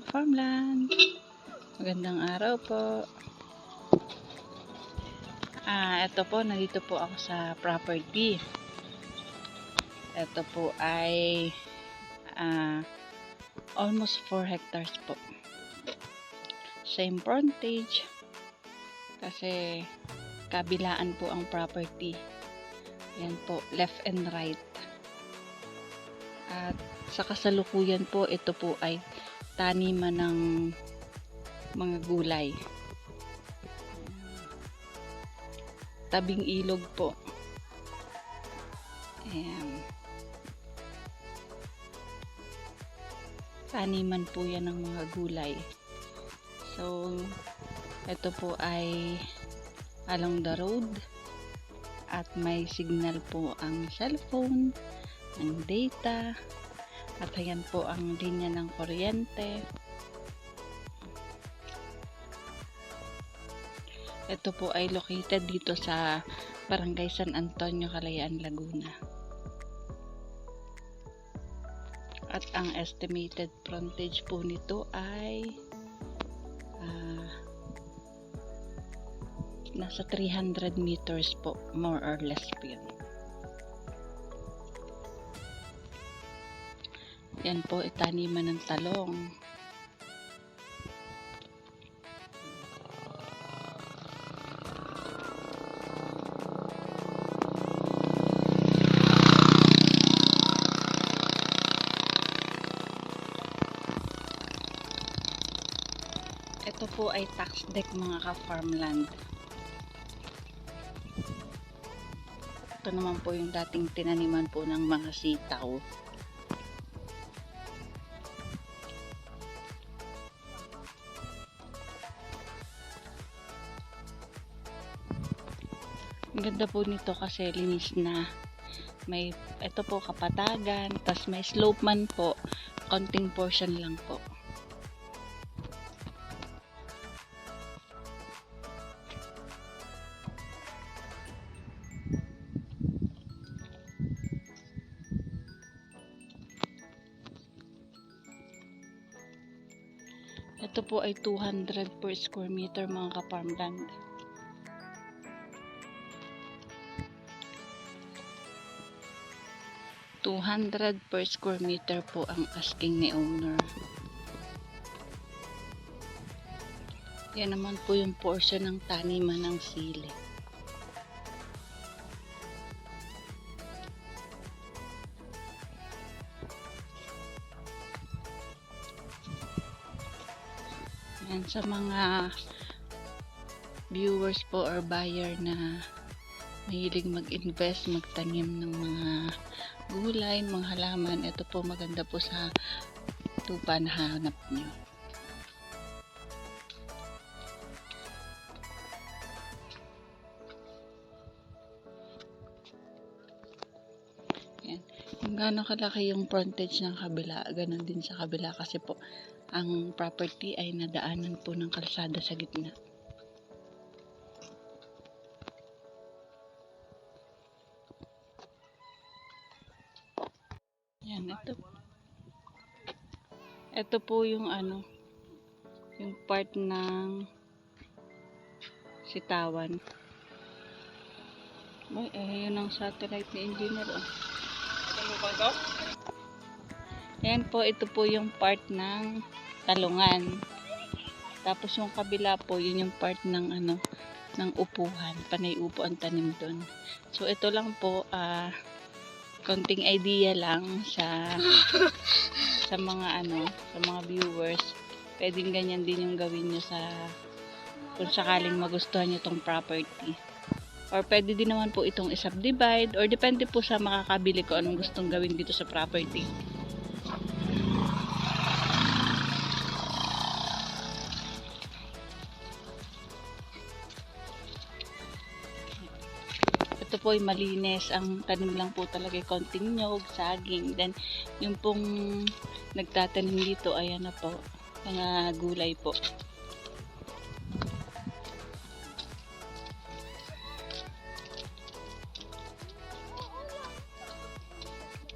ka-farmland. Magandang araw po. Ito po, nandito po ako sa property. Ito po ay almost 4 hectares po. Same frontage. Kasi kabilaan po ang property. Yan po, left and right. At sa kasalukuyan po, ito po ay taniman ng mga gulay. Tabing ilog po. Ayan. Taniman po yan ng mga gulay. So, ito po ay along the road. At may signal po ang cellphone, ang data. At ayan po ang linya ng kuryente. Ito po ay located dito sa Barangay San Antonio, Kalayaan, Laguna. At ang estimated frontage po nito ay nasa 300 meters po, more or less po yun. Yan po, itaniman ng talong. Ito po ay tax deck, mga ka-farmland. Ito naman po yung dating tinaniman po ng mga sitaw. Ang ganda po nito kasi linis na. May, ito po kapatagan, tas may slope man po, konting portion lang po. Ito po ay 200 per square meter, mga ka-farmland. $200 per square meter po ang asking ni owner. Yan naman po yung portion ng taniman ng sili. Yan, sa mga viewers po or buyer na mahilig mag-invest, magtanim ng mga gulay, mga halaman, ito po maganda po sa tupa na hanap nyo. Yan. Kung gaano kalaki yung frontage ng kabila, ganun din sa kabila kasi po ang property ay nadaanan po ng kalsada sa gitna. Yan, ito po yung yung part ng sitawan. Yun ang satellite ni engineer. Ayan po, ito po yung part ng talungan. Tapos yung kabila po, yun yung part ng ng upuhan. Panay upo ang tanim doon. So ito lang po, konting idea lang sa mga sa mga viewers. Pwedeng ganyan din yung gawin nyo kung sakaling magustuhan nyo tong property. Or pwede din naman po itong i-subdivide, or depende po sa makakabili ko anong gustong gawin dito sa property. Ito po ay malinis. Ang tanim lang po talaga ay konting nyog, saging. Then, yung pong nagtatanim dito, ayan na po, mga gulay po.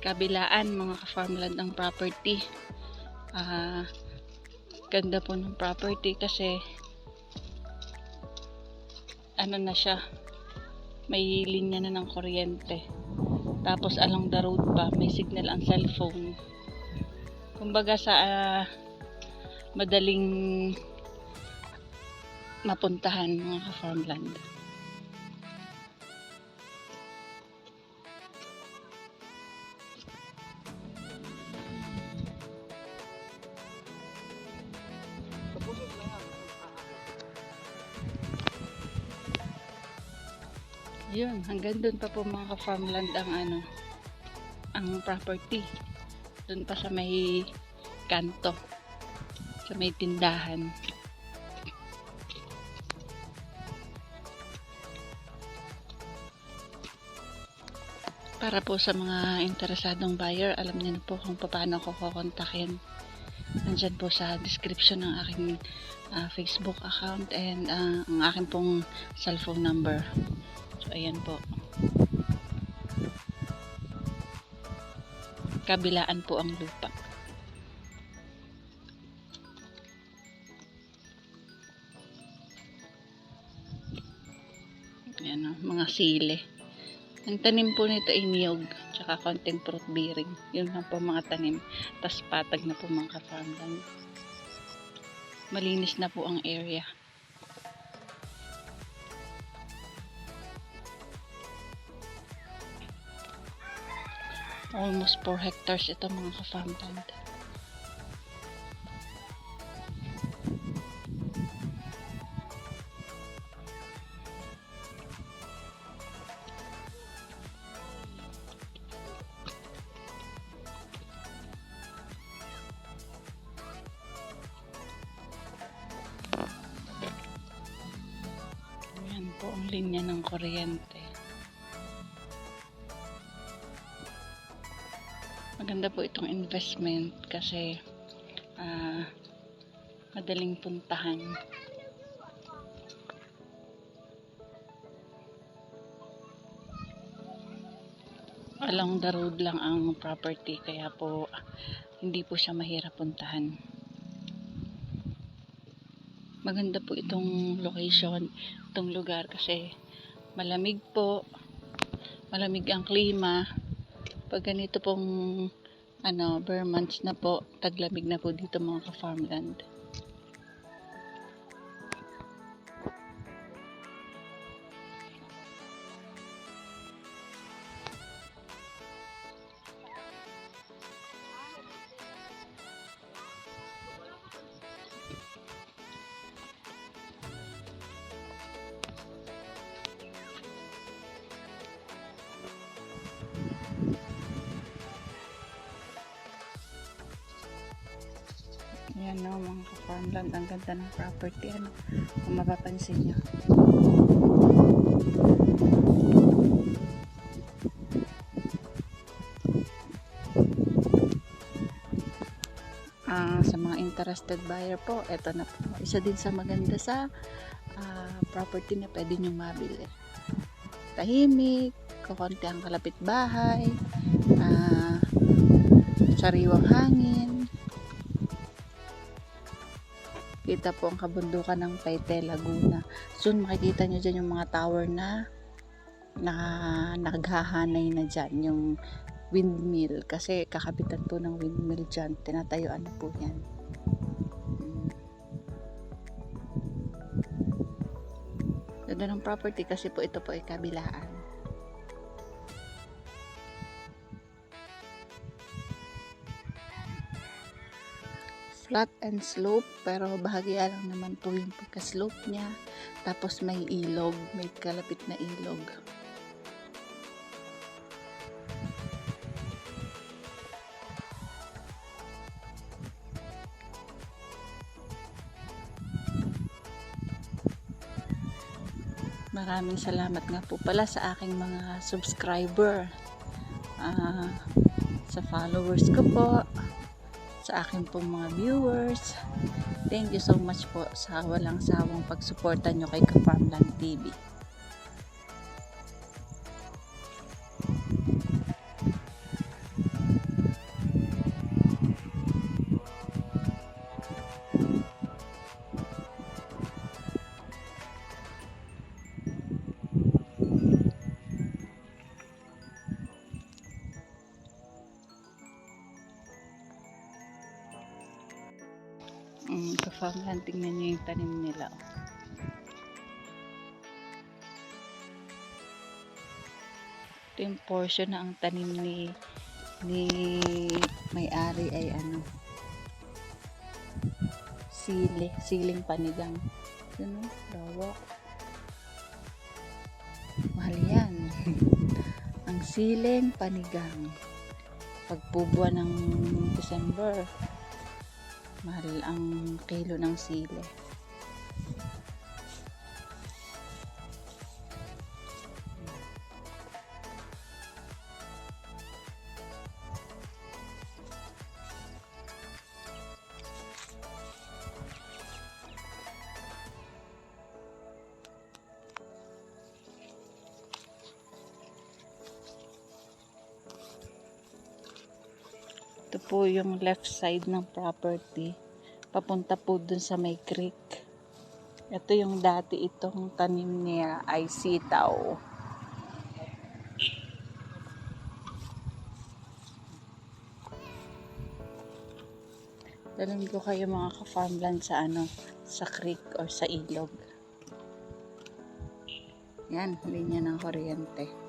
Kabilaan, mga ka-farmland ang property. Ganda po ng property kasi ano na siya, may linya na ng kuryente. Tapos along the road pa, may signal ang cellphone. Kumbaga sa madaling mapuntahan mga ka-farmland. Yun, hanggang doon pa po mga ka-farmland ang property. Doon pa sa may kanto, sa may tindahan. Para po sa mga interesadong buyer, alam niyo na po kung paano ko kukontakin. Nandyan po sa description ng aking Facebook account and ang aking pong cellphone number. So, ayan po. Kabilaan po ang lupa. Ayan o, mga sili. Ang tanim po nito ay niyog, tsaka konting fruit bearing. Yun lang po mga tanim. Tas patag na po mga ka-farmland. Malinis na po ang area. Almost 4 hectares ito mga ka-farmland. Ayan po ang linya ng kuryente. Maganda po itong investment kasi madaling puntahan. Along the road lang ang property kaya po hindi po siya mahirap puntahan. Maganda po itong location, itong lugar kasi malamig po, malamig ang klima. Pag ganito pong bare months na po, taglamig na po dito mga ka-farmland. Ayan o mga ka-farmland, ang ganda ng property kung mapapansin nyo. Sa mga interested buyer po, eto na po. Isa din sa maganda sa property na pwede nyo mabili. Tahimik, kukunti ang kalapit bahay, sariwang hangin. Kita po ang kabundukan ng Paite, Laguna. Soon makikita nyo dyan yung mga tower na naghahanay na dyan, yung windmill. Kasi kakabitan po ng windmill dyan. Tinatayuan na po yan. Ganda ng property kasi po ito po ay kabilaan. Flat and slope, pero bahagya lang naman po yung pagka-slope niya. Tapos may ilog, may kalapit na ilog. Maraming salamat nga po pala sa aking mga subscriber, sa followers ko po, sa aking pong mga viewers. Thank you so much po sa walang sawang pagsuporta nyo kay Ka-Farmland TV. ka-farmland, tingnan nyo yung tanim nila. Ito yung portion na ang tanim ni may-ari ay ano, siling panigang. Yun o, lawak. Mahal yan. Ang siling panigang. Pagpubuan ng December, mahal ang kilo ng sili. Ito po yung left side ng property. Papunta po dun sa may creek. Ito yung dati itong tanim niya ay sitaw. Dalhin ko kayo mga ka-farmland sa sa creek or sa ilog. Yan, linya ng kuryente.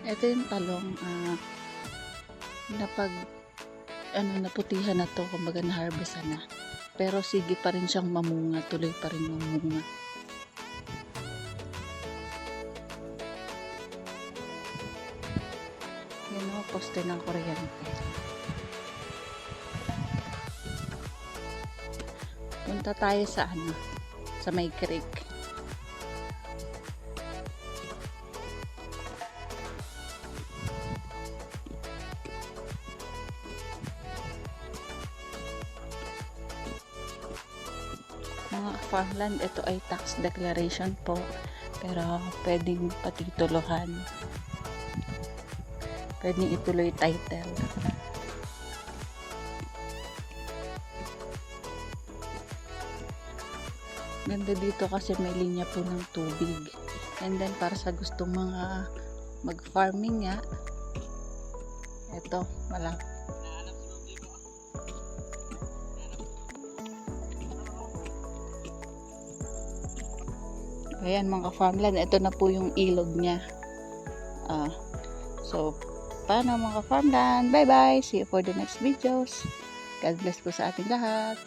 Ito yung talong naputihan na to, kumbaga na-harvestan na. Pero sige pa rin siyang mamunga, tuloy pa rin mamunga. Yan o, poste ng kuryente. Punta tayo sa sa may creek. Mga farmland, ito ay tax declaration po, pero pwedeng patituluhan, pwedeng ituloy title. Ganda dito kasi may linya po ng tubig, and then para sa gustong mga mag-farming nga, ito malapit. Ayan mga farmland, ito na po yung ilog niya. So, paano mga farmland? Bye bye! See you for the next videos. God bless po sa ating lahat.